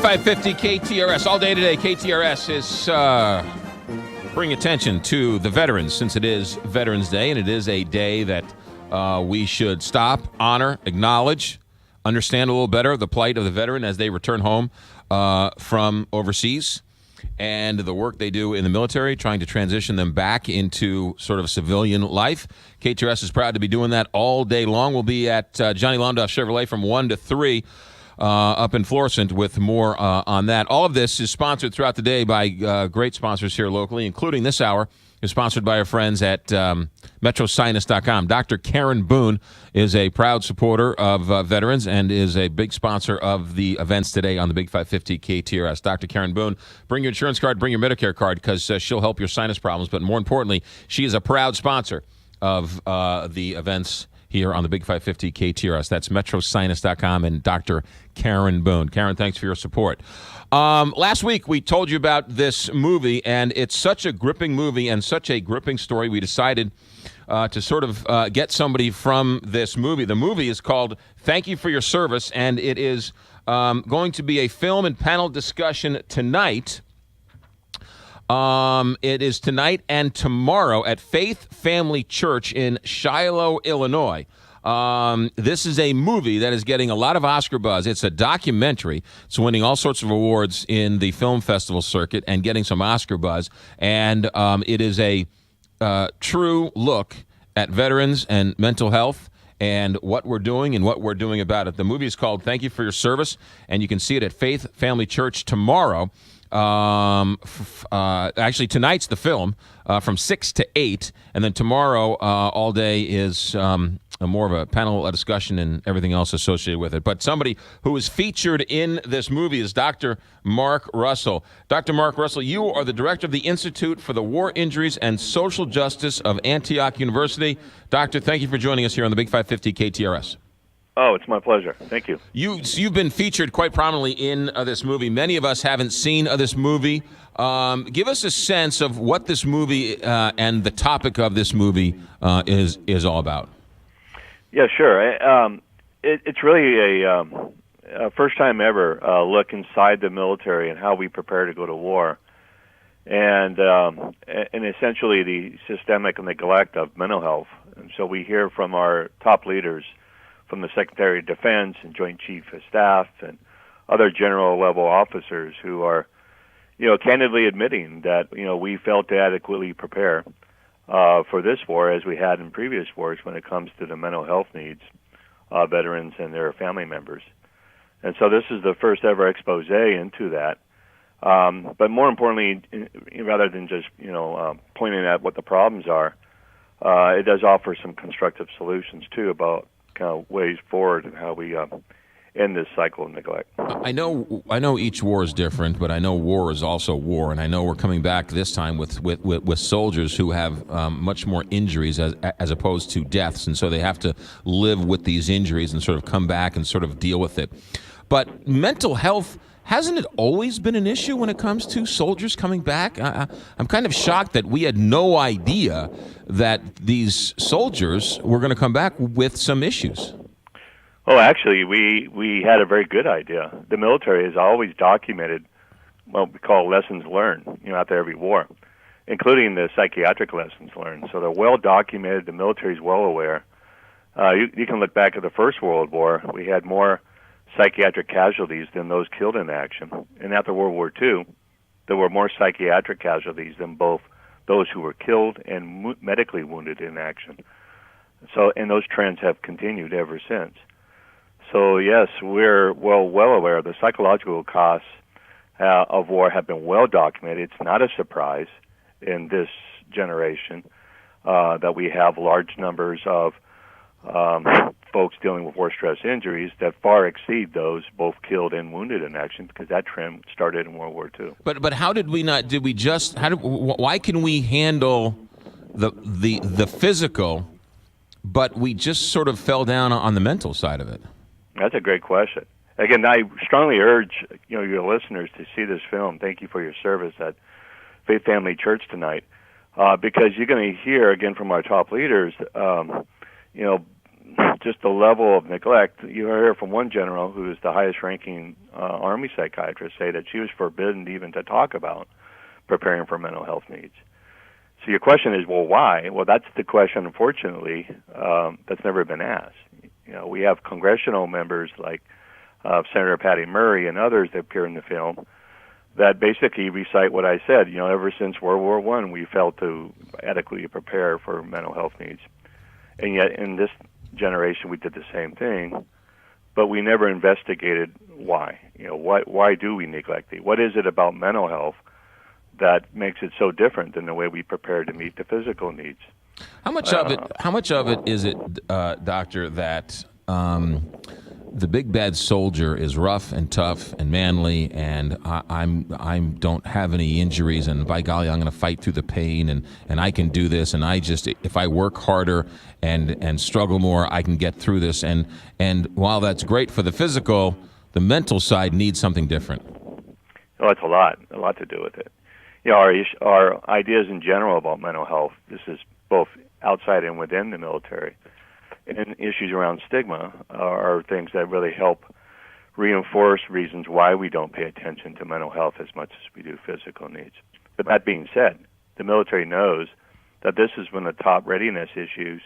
550 KTRS. All day today, KTRS is bringing attention to the veterans, since it is Veterans Day, and it is a day that we should stop, honor, acknowledge, understand a little better the plight of the veteran as they return home from overseas and the work they do in the military, trying to transition them back into sort of civilian life. KTRS is proud to be doing that all day long. We'll be at Johnny Londoff Chevrolet from 1 to 3 up in Florissant with more on that. All of this is sponsored throughout the day by great sponsors here locally, including this hour is sponsored by our friends at MetroSinus.com. Dr. Karen Boone is a proud supporter of veterans and is a big sponsor of the events today on the Big 550 KTRS. Dr. Karen Boone, bring your insurance card, bring your Medicare card, because she'll help your sinus problems. But more importantly, she is a proud sponsor of the events here on the Big 550 KTRS. That's MetroSinus.com and Dr. Karen Boone. Karen, thanks for your support. Last week, we told you about this movie, and it's such a gripping movie and such a gripping story, we decided to sort of get somebody from this movie. The movie is called Thank You for Your Service, and it is going to be a film and panel discussion tonight. It is tonight and tomorrow at Faith Family Church in Shiloh, Illinois. This is a movie that is getting a lot of Oscar buzz. It's a documentary. It's winning all sorts of awards in the film festival circuit and getting some Oscar buzz. And it is a true look at veterans and mental health and what we're doing and what we're doing about it. The movie is called Thank You for Your Service, and you can see it at Faith Family Church tomorrow. Actually, tonight's the film from 6 to 8, and then tomorrow all day is more of a panel discussion and everything else associated with it. But somebody who is featured in this movie is Dr. Mark Russell. Dr. Mark Russell, you are the director of the Institute for the War Injuries and Social Justice of Antioch University. Doctor, thank you for joining us here on the Big 550 KTRS. Oh, it's my pleasure. Thank you. You've been featured quite prominently in this movie. Many of us haven't seen this movie. Give us a sense of what this movie and the topic of this movie is all about. Yeah, sure. It's really a first time ever look inside the military and how we prepare to go to war, and essentially the systemic neglect of mental health. And so we hear from our top leaders, from the Secretary of Defense and Joint Chief of Staff and other general-level officers who are, candidly admitting that, we failed to adequately prepare for this war as we had in previous wars when it comes to the mental health needs of veterans and their family members. And so this is the first ever expose into that. But more importantly, rather than just, pointing at what the problems are, it does offer some constructive solutions, too, about kind of ways forward and how we end this cycle of neglect. I know each war is different, but I know war is also war, and I know we're coming back this time with soldiers who have much more injuries as opposed to deaths, and so they have to live with these injuries and sort of come back and sort of deal with it. But mental health, hasn't it always been an issue when it comes to soldiers coming back? I'm kind of shocked that we had no idea that these soldiers were going to come back with some issues. Oh, actually, we had a very good idea. The military has always documented what we call lessons learned, after every war, including the psychiatric lessons learned. So they're well documented. The military is well aware. You can look back at the First World War. We had more psychiatric casualties than those killed in action. And after World War II, there were more psychiatric casualties than both those who were killed and medically wounded in action. So, and those trends have continued ever since. So yes, we're well aware the psychological costs of war have been well documented. It's not a surprise in this generation that we have large numbers of folks dealing with war stress injuries that far exceed those both killed and wounded in action, because that trend started in World War II. But how did we not? Did we just? Why can we handle the physical, but we just sort of fell down on the mental side of it? That's a great question. Again, I strongly urge your listeners to see this film. Thank you for your service at Faith Family Church tonight, because you're going to hear again from our top leaders. just the level of neglect. You hear from one general who is the highest-ranking Army psychiatrist say that she was forbidden even to talk about preparing for mental health needs. So your question is, well, why? Well, that's the question, unfortunately, that's never been asked. We have congressional members like Senator Patty Murray and others that appear in the film that basically recite what I said. Ever since World War I, we failed to adequately prepare for mental health needs. And yet in this generation, we did the same thing, but we never investigated why. Why do we neglect it? What is it about mental health that makes it so different than the way we prepare to meet the physical needs? How much of it is it, Doctor, that the big bad soldier is rough and tough and manly, and I don't have any injuries, and by golly, I'm going to fight through the pain, and I can do this, and if I work harder and struggle more, I can get through this, and while that's great for the physical, the mental side needs something different. Well, it's a lot to do with it. Our ideas in general about mental health, this is both outside and within the military, and issues around stigma are things that really help reinforce reasons why we don't pay attention to mental health as much as we do physical needs. But that being said, the military knows that this is one of the top readiness issues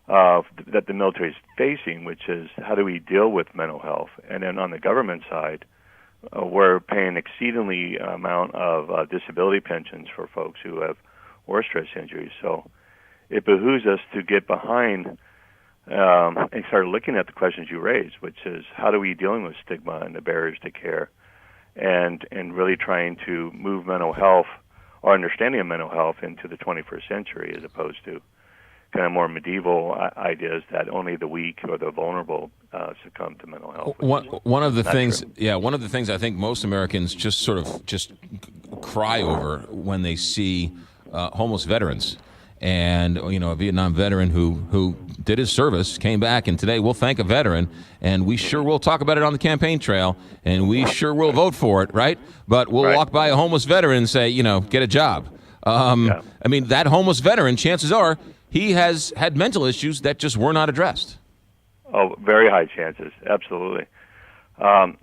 that the military is facing, which is how do we deal with mental health? And then on the government side, we're paying exceedingly amount of disability pensions for folks who have war stress injuries. So it behooves us to get behind and start looking at the questions you raised, which is how do we dealing with stigma and the barriers to care, and really trying to move mental health or understanding of mental health into the 21st century, as opposed to kind of more medieval ideas that only the weak or the vulnerable succumb to mental health. One of the things I think most Americans just cry over when they see homeless veterans. And a Vietnam veteran who did his service, came back, and today we'll thank a veteran, and we sure will talk about it on the campaign trail, and we sure will vote for it, right? But we'll walk by a homeless veteran and say, get a job. I mean, that homeless veteran, chances are, he has had mental issues that just were not addressed. Oh, very high chances, absolutely. I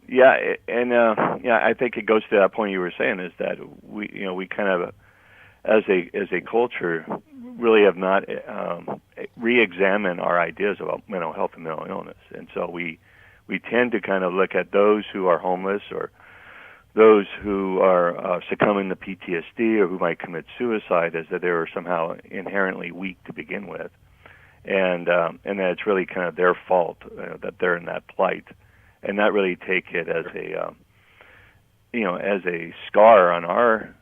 think it goes to that point you were saying, is that we kind of, as a culture, really have not re-examined our ideas about mental health and mental illness, and so we tend to kind of look at those who are homeless or those who are succumbing to PTSD or who might commit suicide as that they were somehow inherently weak to begin with, and that it's really kind of their fault that they're in that plight, and not really take it as a scar on our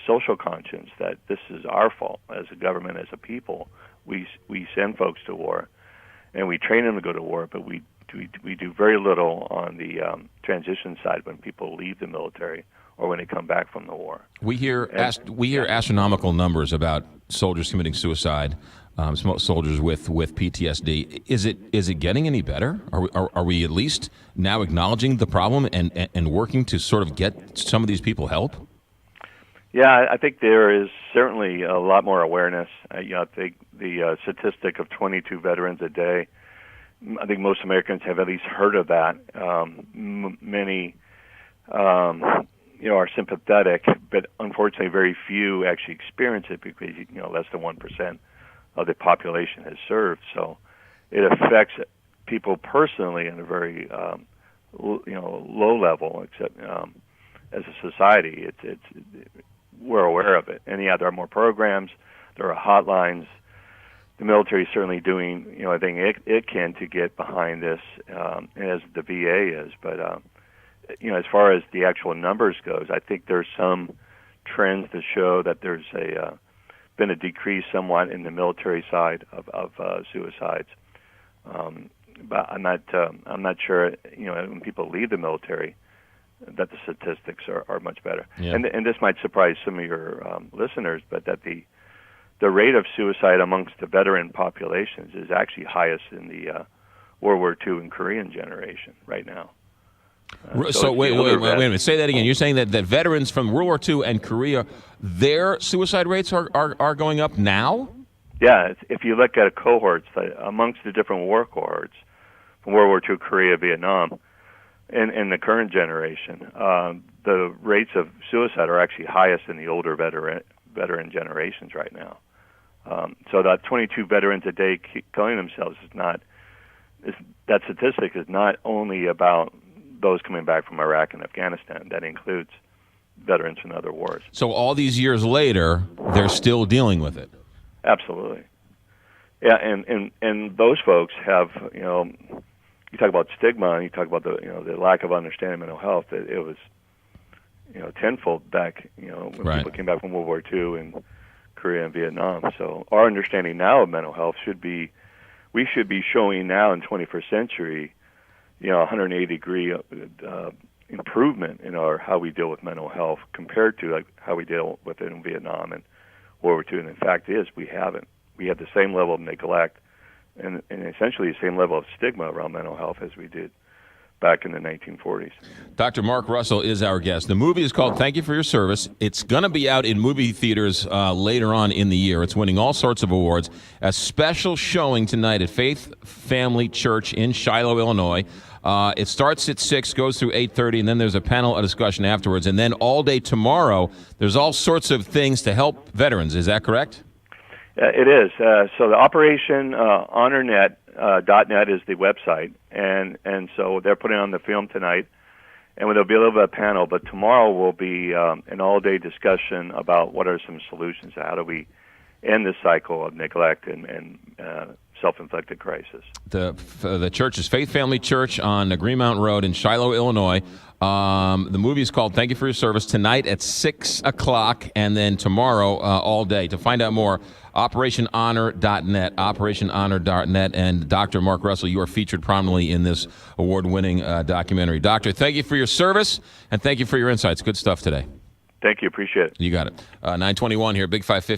social conscience that this is our fault as a government, as a people. We send folks to war, and we train them to go to war, but we do very little on the transition side when people leave the military or when they come back from the war. We hear astronomical numbers about soldiers committing suicide, soldiers with PTSD. Is it getting any better? Are we at least now acknowledging the problem and working to sort of get some of these people help? Yeah, I think there is certainly a lot more awareness. I think the statistic of 22 veterans a day, I think most Americans have at least heard of that. Many, are sympathetic, but unfortunately, very few actually experience it because less than 1% of the population has served. So it affects people personally in a very low level. Except as a society, we're aware of it. And there are more programs, there are hotlines. The military is certainly doing, I think it can to get behind this, as the VA is. But, as far as the actual numbers goes, I think there's some trends that show that there's been a decrease somewhat in the military side of suicides. But I'm not sure, when people leave the military, that the statistics are much better. Yeah. And this might surprise some of your listeners, but that the rate of suicide amongst the veteran populations is actually highest in the World War II and Korean generation right now. So wait a minute. Say that again. You're saying that veterans from World War II and Korea, their suicide rates are going up now? Yeah, if you look at cohorts, amongst the different war cohorts from World War II, Korea, Vietnam, and the current generation, the rates of suicide are actually highest in the older veteran generations right now. So that 22 veterans a day killing themselves that statistic is not only about those coming back from Iraq and Afghanistan. That includes veterans from other wars. So all these years later, they're still dealing with it. Absolutely. Yeah, and those folks have, you talk about stigma and you talk about the lack of understanding of mental health. It was, tenfold back, when Right. people came back from World War II and Korea and Vietnam. So our understanding now of mental health we should be showing now in 21st century, 180-degree improvement in how we deal with mental health compared to how we deal with it in Vietnam and World War II. And the fact is, we haven't. We have the same level of neglect and essentially the same level of stigma around mental health as we did back in the 1940s. Dr. Mark Russell is our guest. The movie is called Thank You for Your Service. It's going to be out in movie theaters later on in the year. It's winning all sorts of awards. A special showing tonight at Faith Family Church in Shiloh, Illinois. It starts at 6, goes through 8:30, and then there's a panel discussion afterwards. And then all day tomorrow, there's all sorts of things to help veterans. Is that correct? It is. So the Operation HonorNet.net is the website, and so they're putting on the film tonight, and there'll be a little bit of panel, but tomorrow will be an all-day discussion about what are some solutions, how do we end this cycle of neglect and self-inflicted crisis. The church is Faith Family Church on Greenmount Road in Shiloh, Illinois. The movie is called Thank You for Your Service, tonight at 6 o'clock, and then tomorrow all day. To find out more, OperationHonor.net, OperationHonor.net, and Dr. Mark Russell, you are featured prominently in this award-winning documentary. Doctor, thank you for your service, and thank you for your insights. Good stuff today. Thank you. Appreciate it. You got it. 921 here, Big 550.